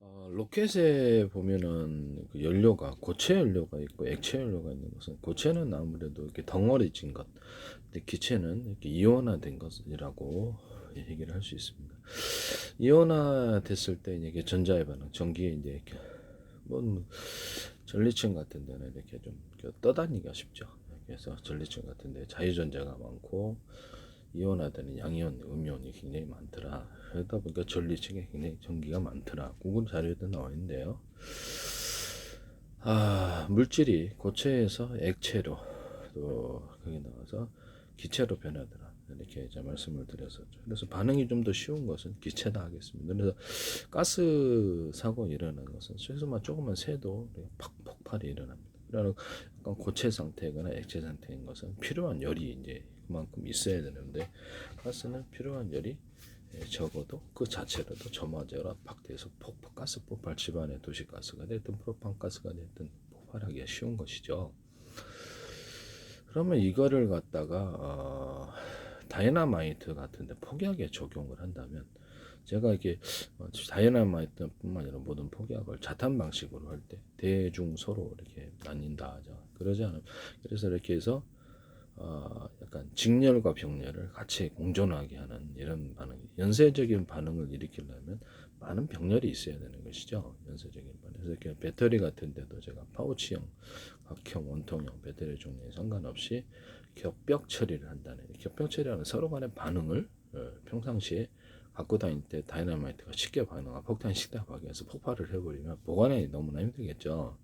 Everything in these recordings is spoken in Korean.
로켓에 보면은 그 연료가 고체 연료가 있고 액체 연료가 있는 것은 고체는 아무래도 이렇게 덩어리진 것, 근데 기체는 이렇게 이온화된 것이라고 얘기를 할 수 있습니다. 이온화 됐을 때 이게 전자의 반응, 전기에 이제 이렇게 뭐 전리층 같은 데는 이렇게 좀 떠다니기가 쉽죠. 그래서 전리층 같은 데 자유전자가 많고 이온화되는 양이온, 음이온이 굉장히 많더라. 그러다 보니까 전리층에 굉장히 전기가 많더라. 구글 자료에도 나와 있는데요. 물질이 고체에서 액체로 또 거기 나와서 기체로 변하더라. 이렇게 이제 말씀을 드렸었죠. 그래서 반응이 좀 더 쉬운 것은 기체다 하겠습니다. 그래서 가스 사고 일어나는 것은 수소만 조금만 새도 팍 폭발이 일어납니다. 그러나 약간 고체 상태거나 액체 상태인 것은 필요한 열이 이제 그만큼 있어야 되는데 가스는 필요한 열이 적어도 그 자체로도 저마저라 박대에서 가스 폭발, 집안의 도시가스가 됐든 프로판가스가 됐든 폭발하기가 쉬운 것이죠. 그러면 이거를 갖다가 다이나마이트 같은데 폭약에 적용을 한다면 제가 이게 다이나마이트뿐만 아니라 모든 폭약을 자탄 방식으로 할 때 대중소로 이렇게 나뉜다 하죠. 그러지 않으면 그래서 이렇게 해서 약간 직렬과 병렬을 같이 공존하게 하는 이런 반응, 연쇄적인 반응을 일으키려면 많은 병렬이 있어야 되는 것이죠. 연쇄적인 반응. 그래서 이렇게 배터리 같은 데도 제가 파우치형, 각형, 원통형 배터리 종류에 상관없이 격벽 처리를 한다는, 격벽 처리하는 서로 간의 반응을 평상시에 갖고 다닐 때 다이나마이트가 쉽게 반응하고 폭탄이 쉽게 발견해서 폭발을 해버리면 보관이 너무나 힘들겠죠.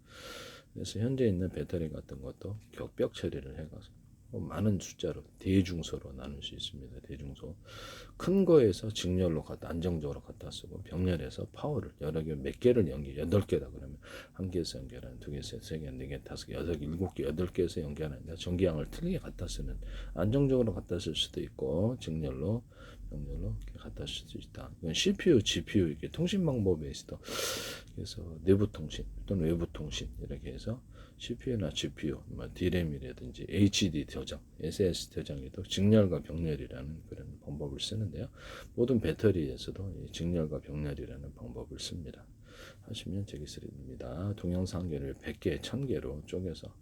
그래서 현재 있는 배터리 같은 것도 격벽 처리를 해가지고 많은 숫자로 대중소로 나눌 수 있습니다. 대중소. 큰 거에서 직렬로 갖다 안정적으로 갖다 쓰고 병렬에서 파워를 여러 개 몇 개를 연결 8개다 그러면 한 개에서 연결하는 두 개에서 세 개, 네 개, 다섯 개, 여덟 개, 일곱 개, 8개에서 연결하는데 전기양을 틀리게 갖다 쓰는 안정적으로 갖다 쓸 수도 있고 직렬로 병렬로 갖다 쓸 수 있다. 이건 CPU, GPU 이렇게 통신 방법에 있어. 그래서 내부 통신 또는 외부 통신 이렇게 해서 CPU나 GPU, D램이라든지 HDD 저장, SS 저장에도 직렬과 병렬이라는 그런 방법을 쓰는데요. 모든 배터리에서도 직렬과 병렬이라는 방법을 씁니다. 하시면 되겠습니다. 동영상 한개를 100개, 1000개로 쪼개서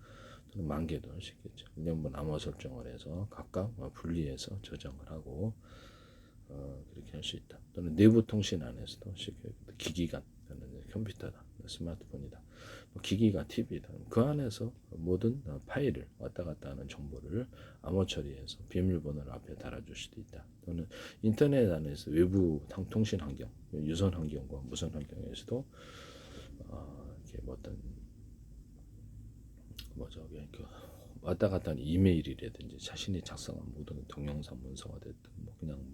또는 10,000개도 할 수 있겠죠. 일년분 암호 설정을 해서 각각 분리해서 저장을 하고 그렇게 할 수 있다. 또는 내부 통신 안에서도 쉽게 기기가 컴퓨터다, 스마트폰이다, 기기가 TV다. 그 안에서 모든 파일을 왔다 갔다 하는 정보를 암호 처리해서 비밀번호를 앞에 달아줄 수도 있다. 또는 인터넷 안에서 외부 통신 환경, 유선 환경과 무선 환경에서도 이렇게 그 왔다 갔다 하는 이메일이라든지 자신이 작성한 모든 동영상 문서가 됐든 그냥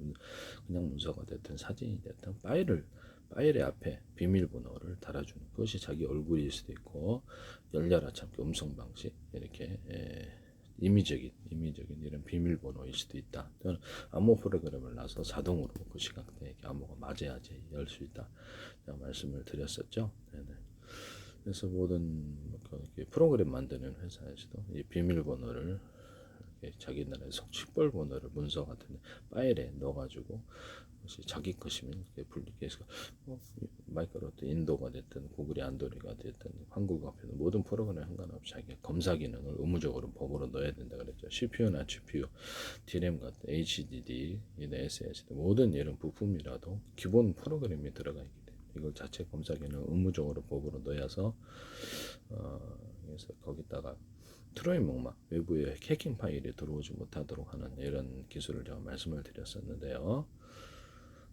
문서가 됐든 사진이 됐든 파일의 앞에 비밀번호를 달아주는 그것이 자기 얼굴일 수도 있고 열려라 참기 음성 방식 이렇게 임의적인 이런 비밀번호일 수도 있다. 또는 암호 프로그램을 놔서 자동으로 그 시간대에 암호가 맞아야지 열 수 있다. 제가 말씀을 드렸었죠. 네네. 그래서 모든 프로그램 만드는 회사에서도 이 비밀번호를 자기네의 속식벌 번호를 문서 같은 파일에 넣어가지고 자기 것이면 이렇게 분리해서 마이크로소프트 인도가 됐든 구글이 안드로이드가 됐든 한국어 앞에는 모든 프로그램 상관없이 자기 검사 기능을 의무적으로 법으로 넣어야 된다 그랬죠. CPU나 GPU, DRAM 같은 HDD, SSD 모든 이런 부품이라도 기본 프로그램이 들어가 있기 때문에 이걸 자체 검사 기능 의무적으로 법으로 넣어서 그래서 거기다가 트로이 목막 외부에 해킹 파일이 들어오지 못하도록 하는 이런 기술을 제가 말씀을 드렸었는데요.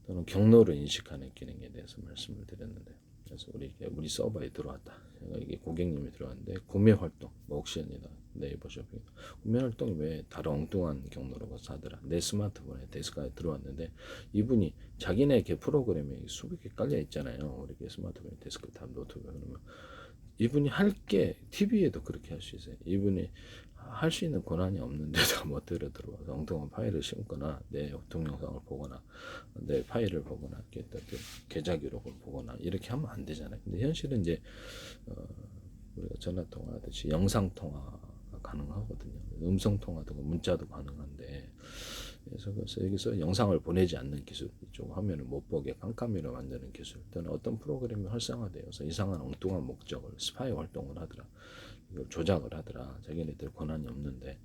또는 경로를 인식하는 기능에 대해서 말씀을 드렸는데, 그래서 우리 서버에 들어왔다. 이게 고객님이 들어왔는데 구매 활동, 옥션이다, 네이버 쇼핑 구매 활동이 왜 다른 엉뚱한 경로로 가서 하더라. 내 스마트폰에 데스크에 들어왔는데 이분이 자기네 프로그램에 수백 개 깔려 있잖아요. 우리 스마트폰 데스크탑 노트북 그러면 이분이 할 게 TV에도 그렇게 할 수 있어요. 이분이 할 수 있는 권한이 없는데도 멋대로 들어와서 엉뚱한 파일을 심거나 내 동영상을 보거나 내 파일을 보거나 계좌 기록을 보거나 이렇게 하면 안 되잖아요. 근데 현실은 이제 우리가 전화 통화하듯이 영상 통화가 가능하거든요. 음성 통화도 문자도 가능한데 그래서 여기서 영상을 보내지 않는 기술, 이쪽 화면을 못 보게 깜깜이로 만드는 기술, 또는 어떤 프로그램이 활성화되어서 이상한 엉뚱한 목적을 스파이 활동을 하더라, 이걸 조작을 하더라, 자기네들 권한이 없는데.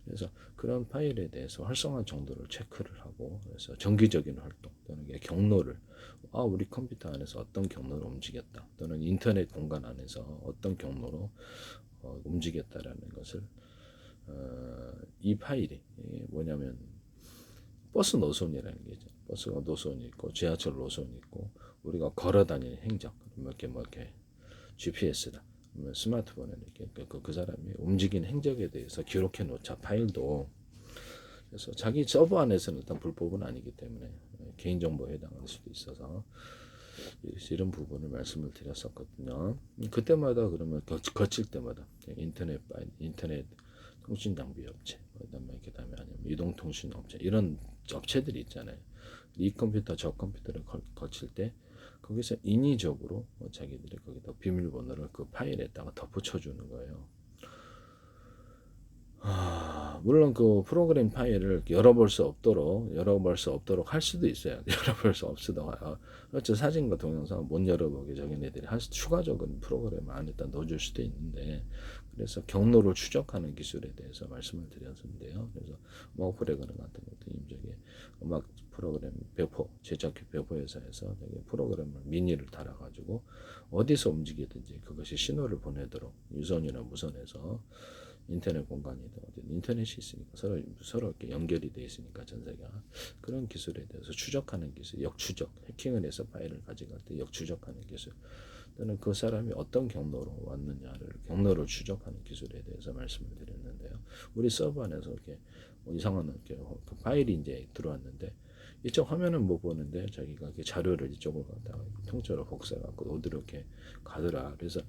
그래서 그런 파일에 대해서 활성화 정도를 체크를 하고, 그래서 정기적인 활동 또는 경로를, 우리 컴퓨터 안에서 어떤 경로를 움직였다, 또는 인터넷 공간 안에서 어떤 경로로 움직였다라는 것을, 이 파일이 뭐냐면 버스 노선이라는 게 있죠. 버스가 노선이 있고 지하철 노선이 있고 우리가 걸어 다니는 행적, 뭐 이렇게 GPS다, 스마트폰에 이렇게 그 사람이 움직인 행적에 대해서 기록해 놓자, 파일도. 그래서 자기 서버 안에서는 일단 불법은 아니기 때문에 개인정보에 해당할 수도 있어서 이런 부분을 말씀을 드렸었거든요. 그때마다 그러면 거칠 때마다 인터넷 통신 장비 업체, 그다음에 아니면 이동통신 업체, 이런 업체들이 있잖아요. 이 컴퓨터 저 컴퓨터를 거칠 때 거기서 인위적으로 자기들이 거기다 비밀번호를 그 파일에다가 덧붙여 주는 거예요. 물론 그 프로그램 파일을 열어볼 수 없도록 할 수도 있어요. 열어볼 수 없도록. 그렇죠. 사진과 동영상 못 열어보게 자기네들이 추가적인 프로그램 안에다 넣어줄 수도 있는데, 그래서 경로를 추적하는 기술에 대해서 말씀을 드렸는데요. 그래서 프로그램 같은 것도 임적에 음악 프로그램 제작회 배포 회사에서 프로그램을 미니를 달아가지고 어디서 움직이든지 그것이 신호를 보내도록 유선이나 무선에서 인터넷 공간이든 어디 인터넷이 있으니까 서로 이렇게 연결이 돼 있으니까 전 세계가 그런 기술에 대해서 추적하는 기술, 역추적, 해킹을 해서 파일을 가져갈 때 역추적하는 기술, 또는 그 사람이 어떤 경로로 왔느냐를 경로를 추적하는 기술에 대해서 말씀을 드렸는데요. 우리 서버 안에서 이렇게 이상한 이렇게 그 파일이 이제 들어왔는데 이쪽 화면은 못 보는데 자기가 이렇게 자료를 이쪽으로 갖다가 통째로 복사해갖고 어디로 이렇게 가더라. 그래서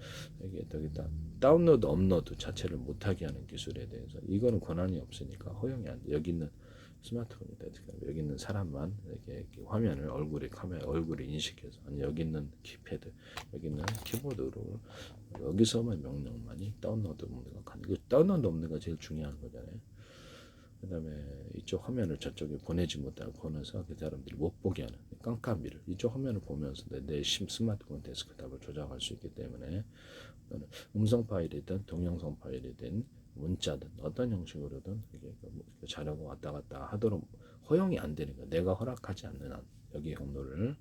이게 여기다 다운로드, 업로드 자체를 못하게 하는 기술에 대해서 이거는 권한이 없으니까 허용이 안 돼. 여기 있는 스마트폰이다, 여기 있는 사람만 이렇게 화면을 카메라 얼굴을 인식해서, 아니 여기 있는 키패드, 여기 있는 키보드로 여기서만 명령만이 다운로드 없는 거, 이거 다운로드 없는 거 제일 중요한 거잖아요. 그 다음에 이쪽 화면을 저쪽에 보내지 못하고 보내서 그 사람들이 못 보게 하는 깜깜이를 이쪽 화면을 보면서 내 스마트폰 데스크탑을 조작할 수 있기 때문에, 음성 파일이든 동영상 파일이든 문자든 어떤 형식으로든 이게 자료가 왔다 갔다 하도록 허용이 안 되는 거야. 내가 허락하지 않는 한 여기 경로를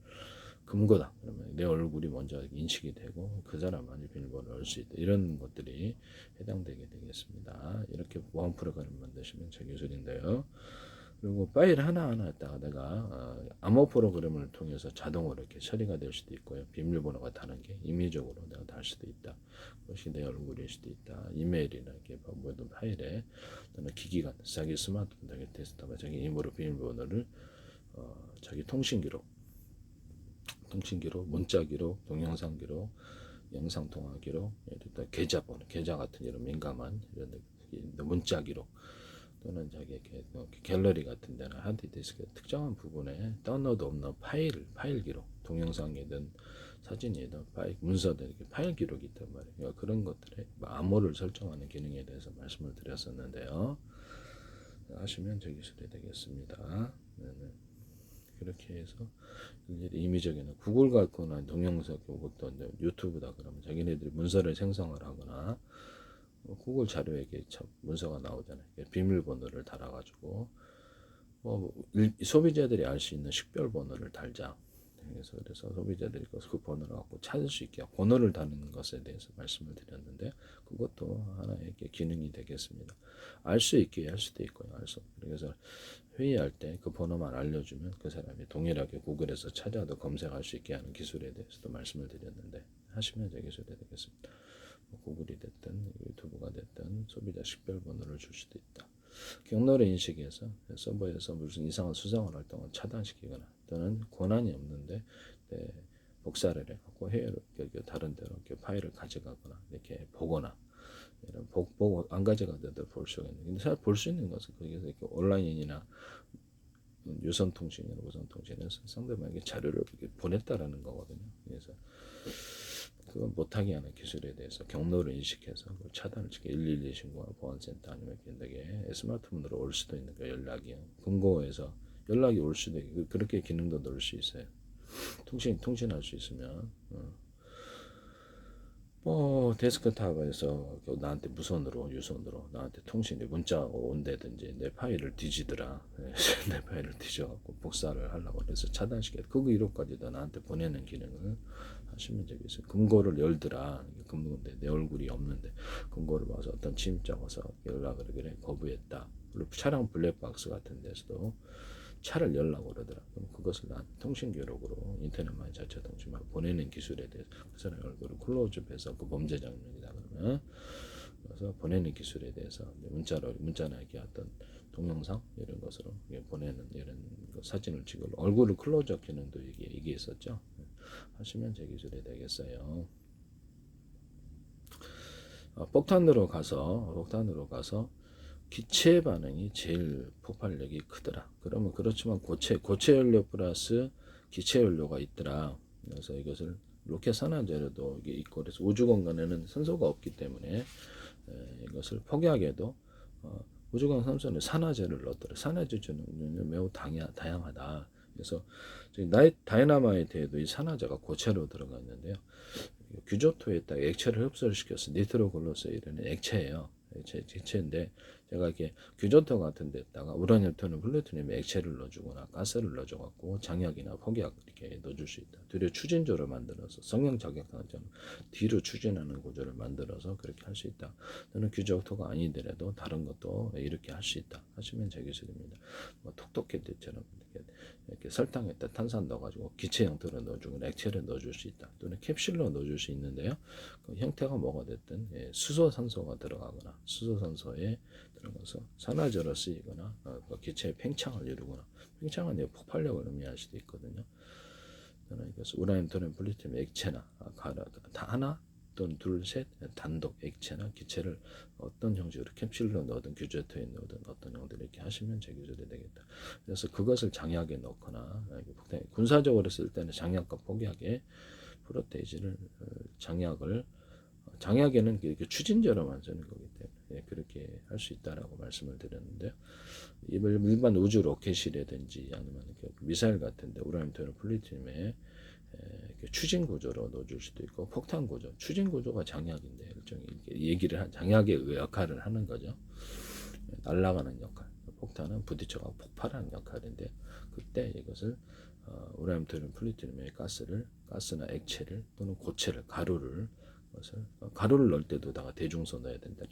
금고다. 그러면 내 얼굴이 먼저 인식이 되고 그 사람만이 비밀번호를 알 수 있다. 이런 것들이 해당되게 되겠습니다. 이렇게 보안 프로그램 만드시면 제 기술인데요. 그리고 파일 하나하나에다가 내가 암호 프로그램을 통해서 자동으로 이렇게 처리가 될 수도 있고요. 비밀번호가 다른 게 임의적으로 내가 달 수도 있다. 그것이 내 얼굴일 수도 있다. 이메일이나 이렇게 모든 파일에, 또는 기기가 자기 스마트폰, 자기 데스크탑에 자기 임의로 비밀번호를 자기 통신 기록, 문자 기록, 동영상 기록, 영상 통화 기록, 계좌번호, 계좌 같은 이런 민감한 이런 문자 기록, 또는 자기 갤러리 같은 데나 하드디스크 특정한 부분에 다운로드 없는 파일 기록, 동영상이든 사진이든 문서든 이렇게 파일 기록이 있단 말이에요. 그러니까 그런 것들에 암호를 설정하는 기능에 대해서 말씀을 드렸었는데요. 하시면 저 기술이 되겠습니다. 그렇게 해서 임의적인 구글 갖거나 동영상 그것도 유튜브다 그러면 자기네들이 문서를 생성을 하거나 구글 자료에 문서가 나오잖아요. 비밀번호를 달아가지고 소비자들이 알 수 있는 식별번호를 달자. 그래서 소비자들이 그 번호를 갖고 찾을 수 있게 번호를 다는 것에 대해서 말씀을 드렸는데, 그것도 하나의 기능이 되겠습니다. 알 수 있게 할 수도 있고요. 그래서 회의할 때 그 번호만 알려주면 그 사람이 동일하게 구글에서 찾아도 검색할 수 있게 하는 기술에 대해서도 말씀을 드렸는데, 하시면 제 기술이 되겠습니다. 구글이 됐든 유튜브가 됐든 소비자 식별번호를 줄 수도 있다. 경로를 인식해서 서버에서 무슨 이상한 수상한 활동을 차단시키거나, 또는 권한이 없는데 복사를 해갖고 해외로 다른 데로 이렇게 파일을 가져가거나 이렇게 보거나, 이런 보고 안 가져가도 볼 수가 있는. 근데 잘 볼 수 있는 것은 거기서 이렇게 온라인이나 무선통신에서 상대방에게 자료를 이렇게 보냈다라는 거거든요. 그래서 그건 못하게 하는 기술에 대해서 경로를 인식해서 그걸 차단을 시켜 112 신고나 보안센터 아니면 되게 스마트폰으로 올 수도 있는 거 연락이요. 금고에서 연락이 올 수도 있고 그렇게 기능도 넣을 수 있어요. 통신할 수 있으면 뭐 데스크탑에서 나한테 무선으로 유선으로 나한테 통신이 문자가 온다든지 내 파일을 뒤지더라. 내 파일을 뒤져갖고 복사를 하려고 해서 차단시켜 그 이력까지도 나한테 보내는 기능을 하시면 되겠어요. 금고를 열더라. 금고인데 내 얼굴이 없는데 금고를 봐서 어떤 침입자가 와서 연락을 그래 거부했다. 그리고 차량 블랙박스 같은 데서도 차를 열라고 그러더라. 그럼 그것을 난 통신 기록으로 인터넷만 자체 통신만 보내는 기술에 대해서 그 사람의 얼굴을 클로즈업해서 그 범죄 장면이다 그러면 그래서 보내는 기술에 대해서 문자나 이렇게 어떤 동영상 이런 것으로 보내는 이런 사진을 찍을 얼굴을 클로즈업 기능도 이게 있었죠. 하시면 제 기술이 되겠어요. 폭탄으로 가서 기체 반응이 제일 폭발력이 크더라. 그러면 그렇지만 고체 연료 플러스 기체 연료가 있더라. 그래서 이것을 로켓 산화제로도 이게 있고 그래서 우주 공간에는 산소가 없기 때문에 이것을 포기하게도 우주공 산소는 산화제를 넣었더라. 산화제 종류는 매우 다양하다. 그래서 다이너마이트에도 이 산화제가 고체로 들어가 있는데요. 규조토에다가 액체를 흡수를 시켜서 니트로글로세이드는 액체예요. 액체인데 제가 이렇게 규조토 같은 데다가 우라늄, 토늄, 플루토늄 액체를 넣어주거나 가스를 넣어줘갖고 장약이나 폭약 이렇게 넣어줄 수 있다. 뒤로 추진조를 만들어서 성형 자격증 뒤로 추진하는 구조를 만들어서 그렇게 할 수 있다. 또는 규조토가 아니더라도 다른 것도 이렇게 할 수 있다. 하시면 제 기술입니다. 뭐 톡톡캔디처럼 이렇게 설탕에다 탄산 넣어가지고 기체 형태로 넣어주고 액체를 넣어줄 수 있다. 또는 캡슐로 넣어줄 수 있는데요. 그 형태가 뭐가 됐든 수소산소가 들어가거나 수소산소에 들어가서 산화제로 쓰이거나 그 기체의 팽창을 이루거나 팽창은 폭발력을 의미할 수도 있거든요. 또는 이것은 우라늄, 토륨, 플루토늄 액체나 하나 또는 둘, 셋 단독 액체나 기체를 어떤 형식으로 캡슐로 넣든 규제토에 넣든 어떤 형태로 이렇게 하시면 제기술이 되겠다. 그래서 그것을 장약에 넣거나 군사적으로 쓸 때는 장약과 포기하게 프로테이지를 장약에는 이렇게 추진제로만 쓰는 거기 때문에 그렇게 할 수 있다라고 말씀을 드렸는데요. 일반 우주 로켓이라든지 아니면 미사일 같은데 우라늄, 토륨, 플루토늄에 추진 구조로 넣어줄 수도 있고 폭탄 구조, 추진 구조가 장약인데 일종의 얘기를 장약의 역할을 하는 거죠. 날아가는 역할. 폭탄은 부딪혀가 폭발하는 역할인데 그때 이것을 우라늄, 토륨, 플루토늄의 가스나 액체를 또는 고체를 가루를 넣을 때도 다가 대중소 넣어야 된다.